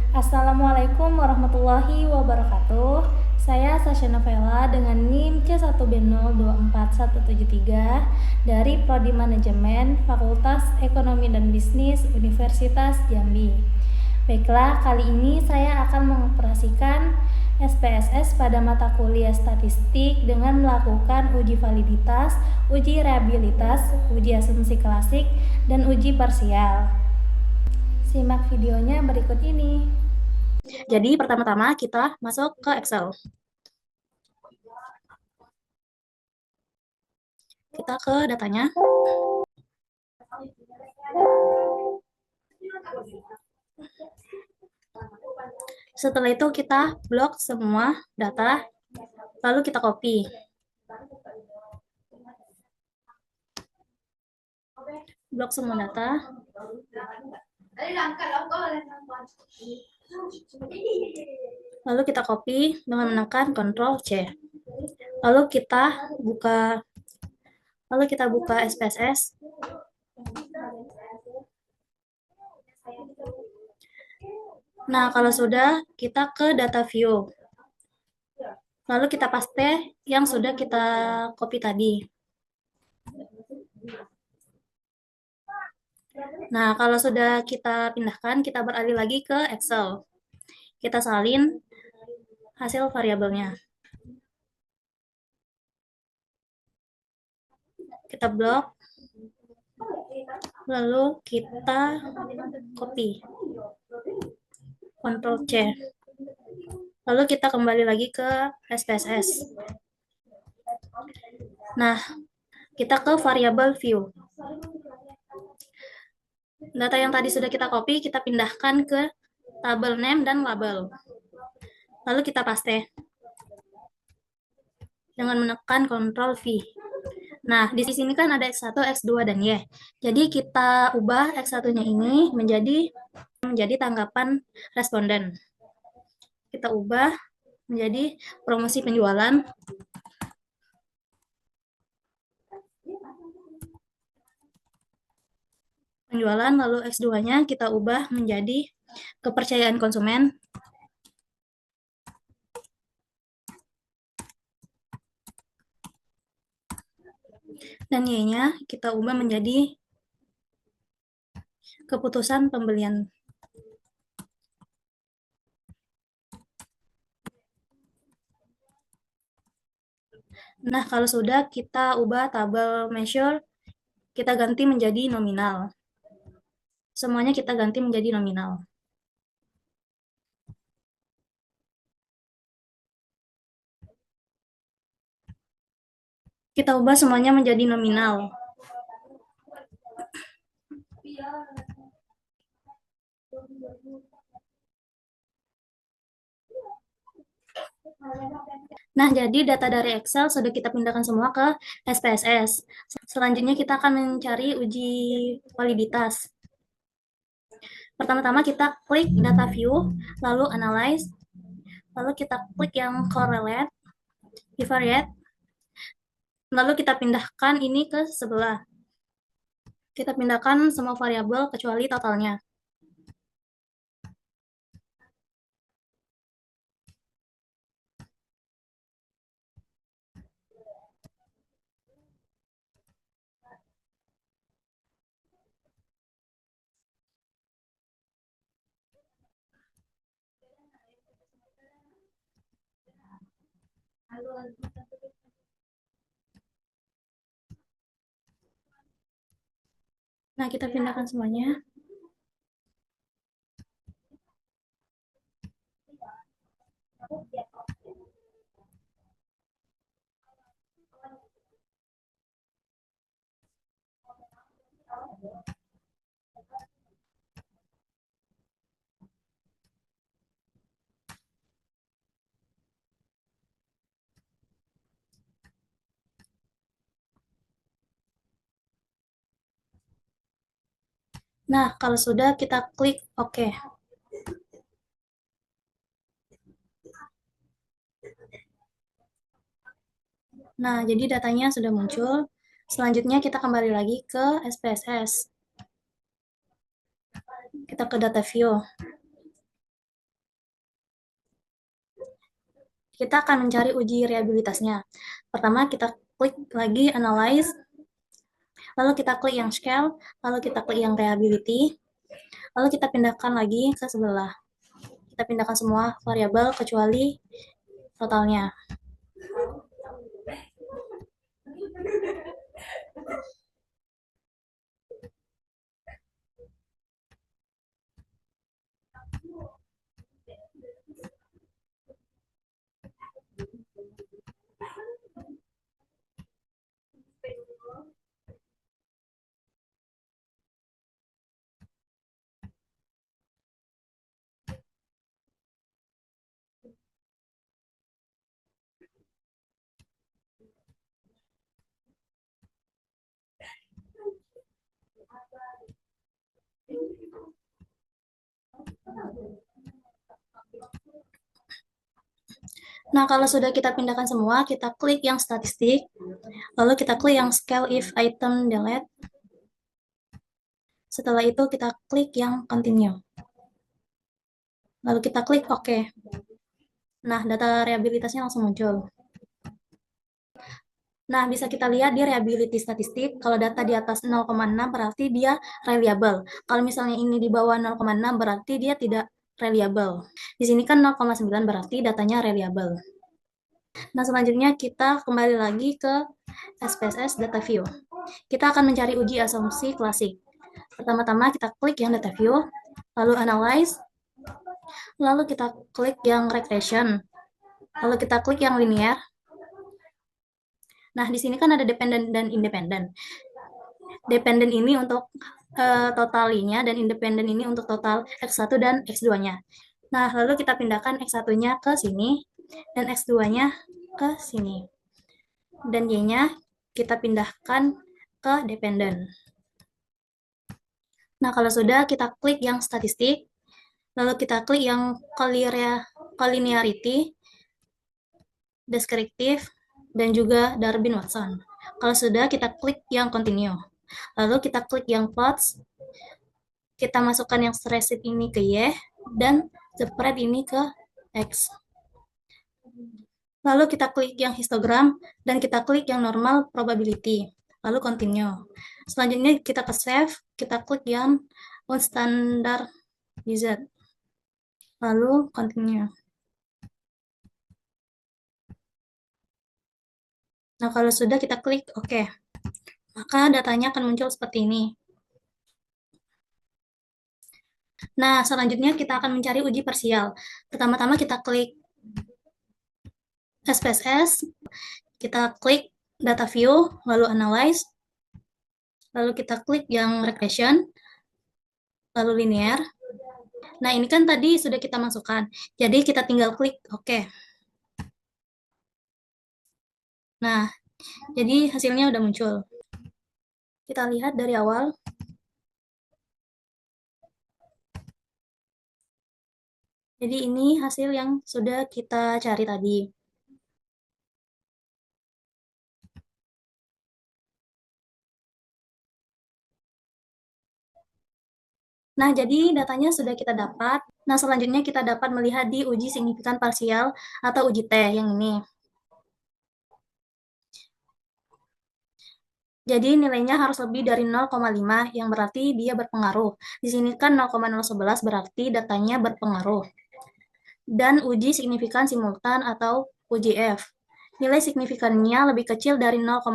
Assalamualaikum warahmatullahi wabarakatuh. Saya Sasha Novella dengan NIM C1B024173 dari Prodi Manajemen Fakultas Ekonomi dan Bisnis Universitas Jambi. Baiklah, kali ini saya akan mengoperasikan SPSS pada mata kuliah statistik dengan melakukan uji validitas, uji reliabilitas, uji asumsi klasik, dan uji parsial. Simak videonya berikut ini. Jadi pertama-tama kita masuk ke Excel. Kita ke datanya. Setelah itu kita blok semua data, lalu kita copy. Blok semua data. Lalu kita copy dengan menekan Ctrl C. Lalu kita buka SPSS. Nah, kalau sudah, kita ke data view. Lalu kita paste yang sudah kita copy tadi. Nah, kalau sudah kita pindahkan, kita beralih lagi ke Excel. Kita salin hasil variabelnya. Kita blok, lalu kita copy. Ctrl C. Lalu kita kembali lagi ke SPSS. Nah, kita ke variabel view. Data yang tadi sudah kita copy, kita pindahkan ke tabel name dan label. Lalu kita paste dengan menekan Ctrl V. Nah, di sini kan ada X1, X2, dan Y. Jadi kita ubah X1-nya ini menjadi tanggapan responden. Kita ubah menjadi promosi penjualan. Lalu X2-nya kita ubah menjadi kepercayaan konsumen. Dan Y-nya kita ubah menjadi keputusan pembelian. Nah, kalau sudah kita ubah tabel measure, kita ganti menjadi nominal. Semuanya kita ganti menjadi nominal. Kita ubah semuanya menjadi nominal. Nah, jadi data dari Excel sudah kita pindahkan semua ke SPSS. Selanjutnya kita akan mencari uji validitas. Pertama-tama kita klik data view, lalu analyze, lalu kita klik yang correlate, bivariate, lalu kita pindahkan ini ke sebelah. Kita pindahkan semua variabel kecuali totalnya. Nah, kita pindahkan semuanya. Nah, kalau sudah kita klik OK. Nah, jadi datanya sudah muncul. Selanjutnya kita kembali lagi ke SPSS. Kita ke data view. kita akan mencari uji reliabilitasnya. Pertama, kita klik lagi Analyze, lalu kita klik yang Scale, lalu kita klik yang Reliability, lalu kita pindahkan lagi ke sebelah. Kita pindahkan semua variabel kecuali totalnya. Nah, kalau sudah kita pindahkan semua, kita klik yang statistik, lalu kita klik yang scale if item delete. Setelah itu kita klik yang continue. Lalu kita klik OK. Nah, data reliabilitasnya langsung muncul. Nah, bisa kita lihat di reliability statistik, kalau data di atas 0,6 berarti dia reliable. Kalau misalnya ini di bawah 0,6 berarti dia tidak reliable. Di sini kan 0,9 berarti datanya reliable. Nah, selanjutnya kita kembali lagi ke SPSS Data View. Kita akan mencari uji asumsi klasik. Pertama-tama kita klik yang Data View, lalu Analyze, lalu kita klik yang Regression, lalu kita klik yang Linear. Nah, di sini kan ada dependent dan independent. Dependent ini untuk totalinya dan independent ini untuk total X1 dan X2-nya. Nah, lalu kita pindahkan X1-nya ke sini dan X2-nya ke sini. Dan Y-nya kita pindahkan ke dependent. Nah, kalau sudah, kita klik yang statistik, lalu kita klik yang collinearity, descriptive, dan juga Darwin-Watson. Kalau sudah, kita klik yang continue. Lalu kita klik yang plots, kita masukkan yang spreadsheet ini ke Y, dan spread ini ke X. Lalu kita klik yang histogram, dan kita klik yang normal probability. Lalu continue. Selanjutnya kita ke save, kita klik yang unstandardized. Lalu continue. Nah, kalau sudah kita klik OK. Maka datanya akan muncul seperti ini. Nah, selanjutnya kita akan mencari uji parsial. Pertama-tama kita klik SPSS, kita klik Data View, lalu Analyze, lalu kita klik yang Regression, lalu Linear. Nah, ini kan tadi sudah kita masukkan, jadi kita tinggal klik OK. Nah, jadi hasilnya udah muncul. Kita lihat dari awal. Jadi ini hasil yang sudah kita cari tadi. Nah, jadi datanya sudah kita dapat. Nah, selanjutnya kita dapat melihat di uji signifikan parsial atau uji T yang ini. Jadi nilainya harus lebih dari 0,5 yang berarti dia berpengaruh. Di sini kan 0,011 berarti datanya berpengaruh. Dan uji signifikan simultan atau uji F. Nilai signifikannya lebih kecil dari 0,5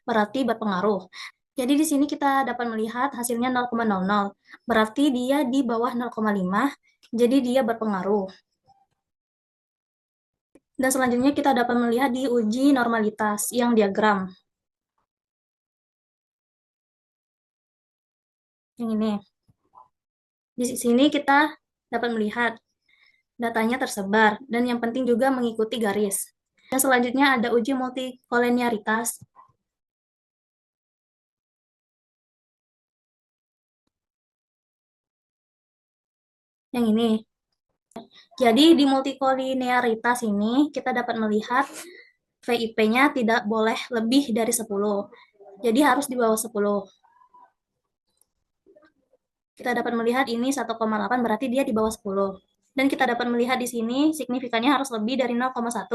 berarti berpengaruh. Jadi di sini kita dapat melihat hasilnya 0,00. Berarti dia di bawah 0,5, jadi dia berpengaruh. Dan selanjutnya kita dapat melihat di uji normalitas yang diagram. Yang ini. Di sini kita dapat melihat datanya tersebar, dan yang penting juga mengikuti garis. Dan selanjutnya ada uji multikolenialitas. Yang ini. Jadi di multikolenialitas ini kita dapat melihat VIP-nya tidak boleh lebih dari 10. Jadi harus di bawah 10. Kita dapat melihat ini 1,8 berarti dia di bawah 10. Dan kita dapat melihat di sini signifikannya harus lebih dari 0,1.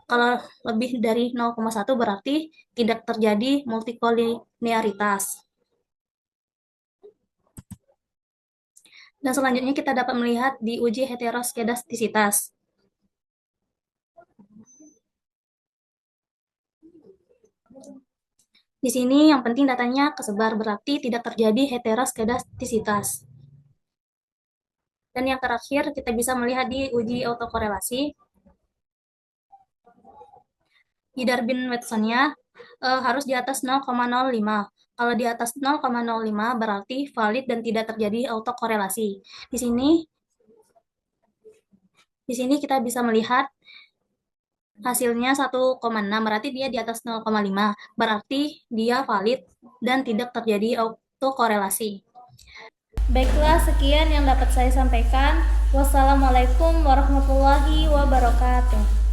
Kalau lebih dari 0,1 berarti tidak terjadi multikolinearitas. Dan selanjutnya kita dapat melihat di uji heteroskedastisitas. Di sini yang penting datanya kesebar, berarti tidak terjadi heteroskedastisitas. Dan yang terakhir kita bisa melihat di uji autokorelasi. Di Darwin-Watsonnya harus di atas 0,05. Kalau di atas 0,05 berarti valid dan tidak terjadi autokorelasi. Di sini kita bisa melihat hasilnya 1,6, berarti dia di atas 0,5. Berarti dia valid dan tidak terjadi autokorelasi. Baiklah, sekian yang dapat saya sampaikan. Wassalamualaikum warahmatullahi wabarakatuh.